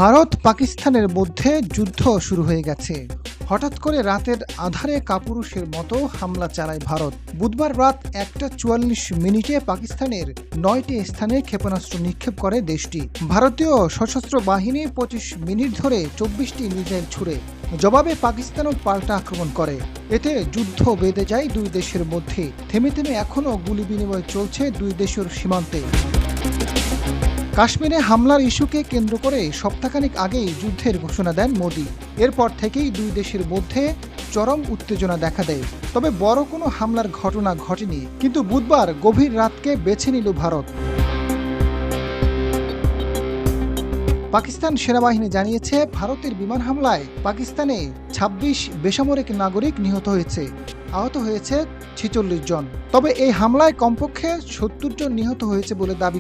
ভারত পাকিস্তানের মধ্যে যুদ্ধ শুরু হয়ে গেছে। হঠাৎ করে রাতের আঁধারে কাপুরুষের মতো হামলা চালায় ভারত। বুধবার রাত 1:44 পাকিস্তানের 9টি স্থানে ক্ষেপণাস্ত্র নিক্ষেপ করে দেশটি। ভারতীয় সশস্ত্র বাহিনী 25 মিনিট ধরে 24টি মিসাইল ছুড়ে জবাবে পাকিস্তানও পাল্টা আক্রমণ করে। এতে যুদ্ধ বেঁধে যায় দুই দেশের মধ্যে। থেমে থেমে এখনও গুলি বিনিময় চলছে দুই দেশের সীমান্তে। কাশ্মীরে হামলার ইস্যুকে কেন্দ্র করে সপ্তাহখানেক আগেই যুদ্ধের ঘোষণা দেন মোদি। এরপর থেকেই দুই দেশের মধ্যে চরম উত্তেজনা দেখা দেয়। তবে বড় কোনো হামলার ঘটনা ঘটেনি। কিন্তু বুধবার গভীর রাতকে বেছে নিল ভারত। পাকিস্তান সেনাবাহিনী জানিয়েছে, ভারতের বিমান হামলায় পাকিস্তানে 26 বেসামরিক নাগরিক নিহত হয়েছে, আহত হয়েছে 46 জন। তবে এই হামলায় কমপক্ষে 70 জন নিহত হয়েছে বলে দাবি